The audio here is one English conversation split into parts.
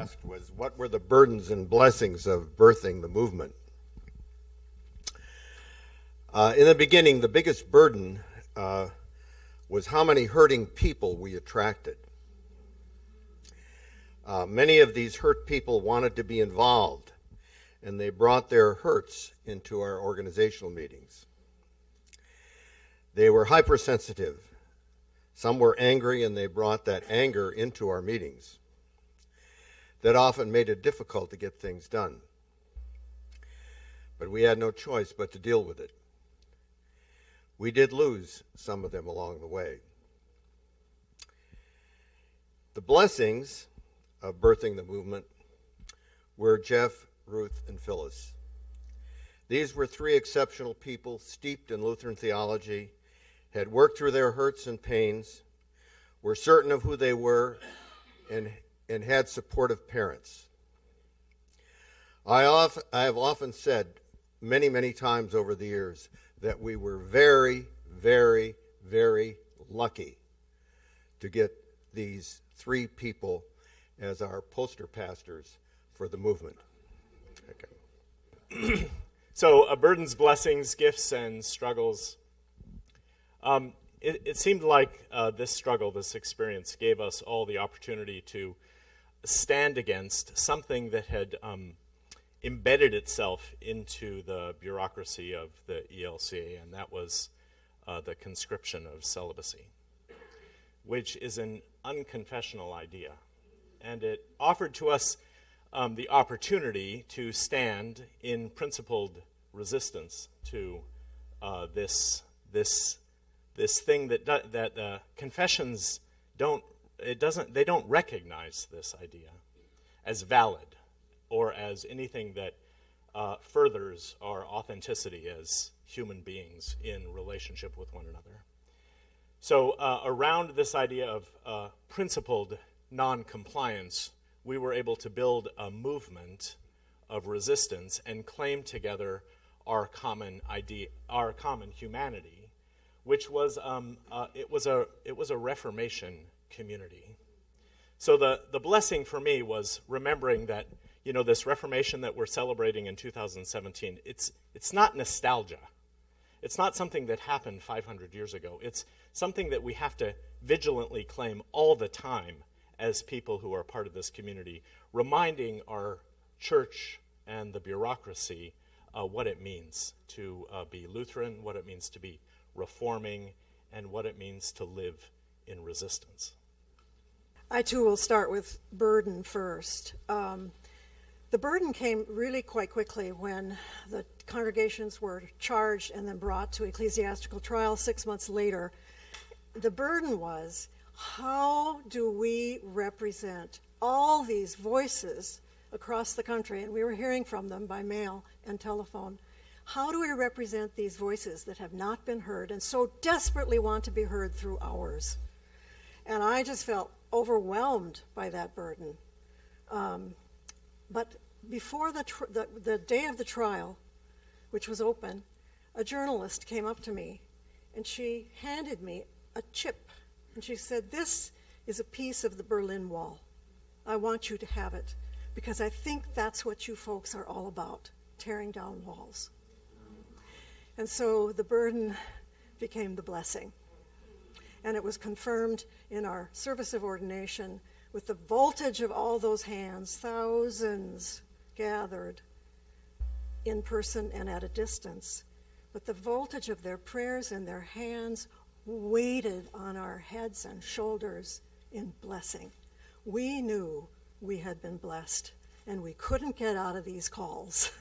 asked was, what were the burdens and blessings of birthing the movement? In the beginning, the biggest burden was how many hurting people we attracted. Many of these hurt people wanted to be involved, and they brought their hurts into our organizational meetings. They were hypersensitive. Some were angry, and they brought that anger into our meetings. That often made it difficult to get things done. But we had no choice but to deal with it. We did lose some of them along the way. The blessings of birthing the movement were Jeff, Ruth, and Phyllis. These were three exceptional people steeped in Lutheran theology, had worked through their hurts and pains, were certain of who they were, and had supportive parents. I have often said many, many times over the years that we were very, very, very lucky to get these three people as our poster pastors for the movement. Okay. So, burdens, blessings, gifts, and struggles. It seemed like this struggle, this experience, gave us all the opportunity to stand against something that had embedded itself into the bureaucracy of the ELCA, and that was the conscription of celibacy, which is an unconfessional idea. And it offered to us the opportunity to stand in principled resistance to this thing that confessions don't recognize this idea as valid or as anything that furthers our authenticity as human beings in relationship with one another. So around this idea of principled non-compliance, we were able to build a movement of resistance and claim together our common idea, our common humanity, which was it was a Reformation community. So the blessing for me was remembering that, you know, this Reformation that we're celebrating in 2017, it's not nostalgia. It's not something that happened 500 years ago. It's something that we have to vigilantly claim all the time as people who are part of this community, reminding our church and the bureaucracy what it means to be Lutheran, what it means to be reforming, and what it means to live in resistance. I too will start with burden first. The burden came really quite quickly when the congregations were charged and then brought to ecclesiastical trial 6 months later. The burden was, how do we represent all these voices across the country? And we were hearing from them by mail and telephone. How do we represent these voices that have not been heard and so desperately want to be heard through ours? And I just felt overwhelmed by that burden. But before the day of the trial, which was open, a journalist came up to me and she handed me a chip. And she said, "This is a piece of the Berlin Wall. I want you to have it because I think that's what you folks are all about, tearing down walls." And so the burden became the blessing. And it was confirmed in our service of ordination with the voltage of all those hands, thousands gathered in person and at a distance. But the voltage of their prayers and their hands weighted on our heads and shoulders in blessing. We knew we had been blessed, and we couldn't get out of these calls.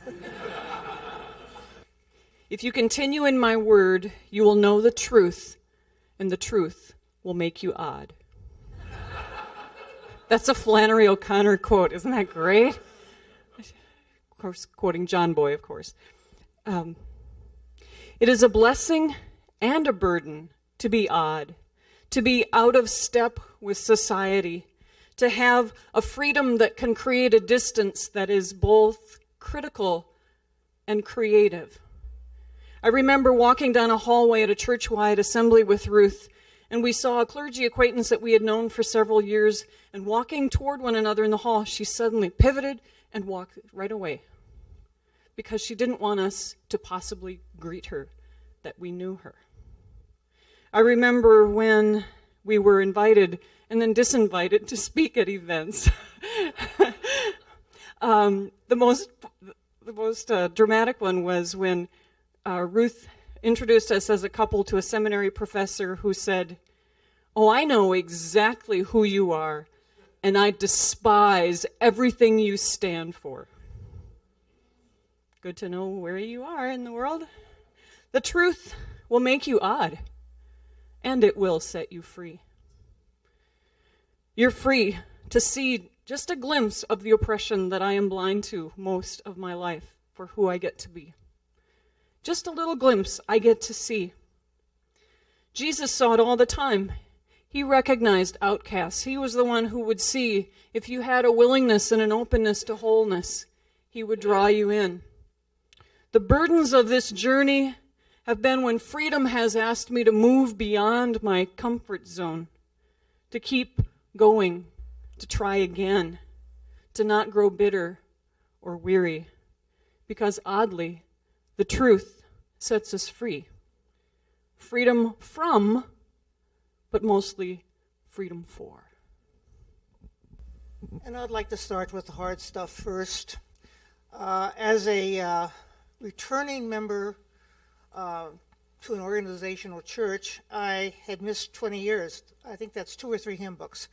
If you continue in my word, you will know the truth, and the truth will make you odd. That's a Flannery O'Connor quote. Isn't that great? Of course, quoting John Boy, of course. It is a blessing and a burden to be odd, to be out of step with society, to have a freedom that can create a distance that is both critical and creative. I remember walking down a hallway at a church-wide assembly with Ruth, and we saw a clergy acquaintance that we had known for several years, and walking toward one another in the hall, she suddenly pivoted and walked right away because she didn't want us to possibly greet her, that we knew her. I remember when we were invited and then disinvited to speak at events. The most dramatic one was when Ruth introduced us as a couple to a seminary professor who said, "Oh, I know exactly who you are, and I despise everything you stand for." Good to know where you are in the world. The truth will make you odd, and it will set you free. You're free to see just a glimpse of the oppression that I am blind to most of my life for who I get to be. Just a little glimpse I get to see. Jesus saw it all the time. He recognized outcasts. He was the one who would see if you had a willingness and an openness to wholeness, he would draw you in. The burdens of this journey have been when freedom has asked me to move beyond my comfort zone, to keep going, to try again, to not grow bitter or weary, because oddly, the truth sets us free. Freedom from, but mostly freedom for. And I'd like to start with the hard stuff first. As a returning member to an organizational church, I had missed 20 years. I think that's 2 or 3 hymn books.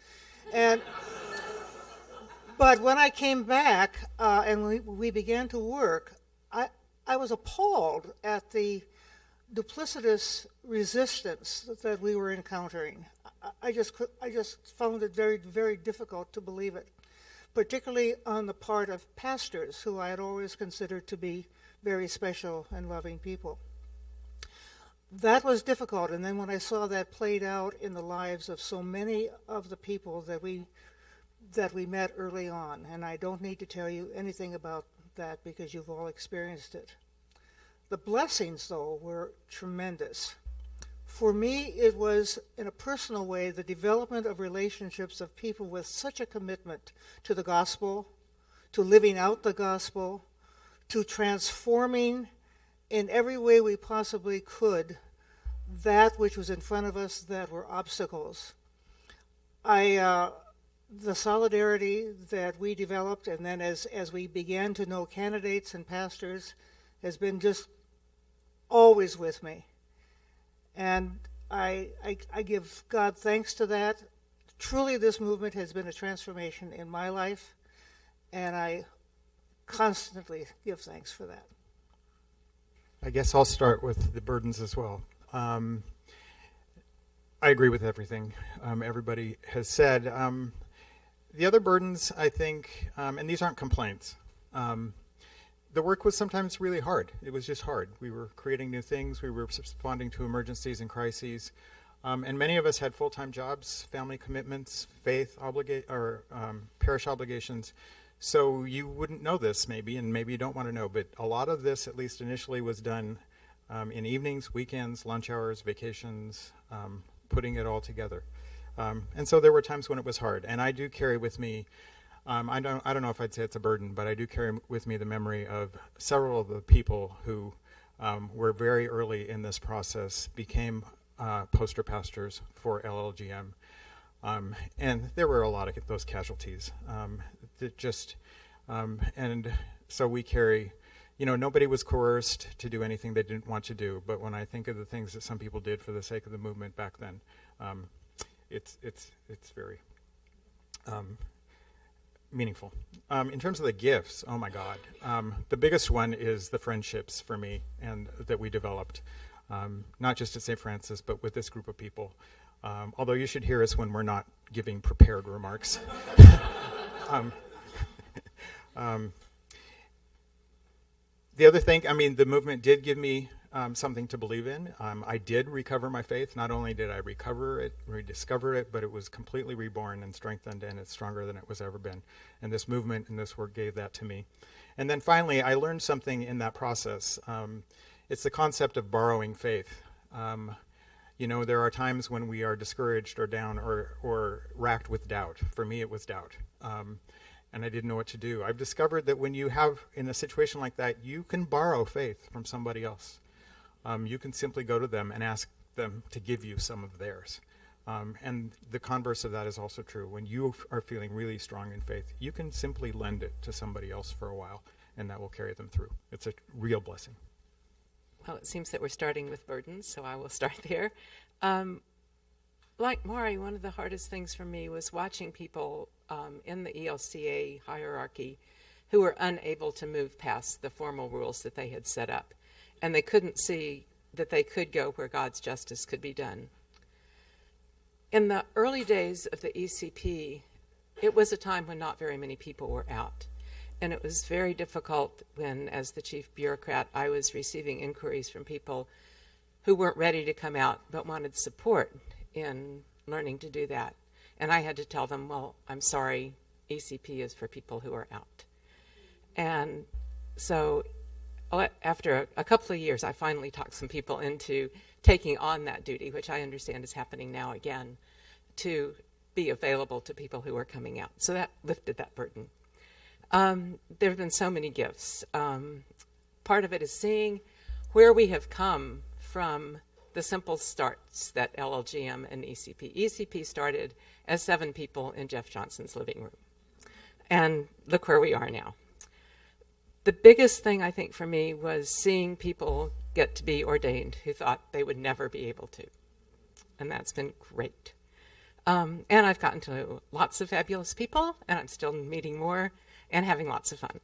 But when I came back and we began to work, I was appalled at the duplicitous resistance that we were encountering. I just found it very, very difficult to believe it, particularly on the part of pastors who I had always considered to be very special and loving people. That was difficult, and then when I saw that played out in the lives of so many of the people that we met early on, and I don't need to tell you anything about that because you've all experienced it. The blessings, though, were tremendous. For me, it was, in a personal way, the development of relationships of people with such a commitment to the gospel, to living out the gospel, to transforming in every way we possibly could that which was in front of us that were obstacles. The solidarity that we developed, and then as we began to know candidates and pastors, has been just always with me. And I give God thanks to that. Truly, this movement has been a transformation in my life, and I constantly give thanks for that. I guess I'll start with the burdens as well. I agree with everything everybody has said. The other burdens, I think, and these aren't complaints, the work was sometimes really hard. It was just hard. We were creating new things. We were responding to emergencies and crises. And many of us had full-time jobs, family commitments, faith parish obligations. So you wouldn't know this maybe, and maybe you don't want to know, but a lot of this, at least initially, was done in evenings, weekends, lunch hours, vacations, putting it all together. And so there were times when it was hard. And I do carry with me, I don't know if I'd say it's a burden, but I do carry with me the memory of several of the people who were very early in this process, became poster pastors for LLGM. And there were a lot of those casualties. And so we carry, nobody was coerced to do anything they didn't want to do. But when I think of the things that some people did for the sake of the movement back then, it's very meaningful. In terms of the gifts, oh my God, the biggest one is the friendships for me and that we developed, not just at St. Francis, but with this group of people. Although you should hear us when we're not giving prepared remarks. The other thing, the movement did give me something to believe in. I did recover my faith. Not only did I rediscover it, but it was completely reborn and strengthened, and it's stronger than it was ever been. And this movement and this work gave that to me. And then finally, I learned something in that process. It's the concept of borrowing faith. You know, there are times when we are discouraged or down or racked with doubt. For me, it was doubt. And I didn't know what to do. I've discovered that when you have, in a situation like that, you can borrow faith from somebody else. You can simply go to them and ask them to give you some of theirs. And the converse of that is also true. When you are feeling really strong in faith, you can simply lend it to somebody else for a while, and that will carry them through. It's a real blessing. Well, it seems that we're starting with burdens, so I will start there. Like Maury, one of the hardest things for me was watching people in the ELCA hierarchy who were unable to move past the formal rules that they had set up. And they couldn't see that they could go where God's justice could be done. In the early days of the ECP, it was a time when not very many people were out. And it was very difficult when, as the chief bureaucrat, I was receiving inquiries from people who weren't ready to come out but wanted support in learning to do that. And I had to tell them, well, I'm sorry, ECP is for people who are out. And so after a couple of years, I finally talked some people into taking on that duty, which I understand is happening now again, to be available to people who are coming out. So that lifted that burden. There have been so many gifts. Part of it is seeing where we have come from the simple starts that LLGM and ECP. ECP started as 7 people in Jeff Johnson's living room. And look where we are now. The biggest thing, I think, for me was seeing people get to be ordained who thought they would never be able to. And that's been great. And I've gotten to know lots of fabulous people, and I'm still meeting more and having lots of fun.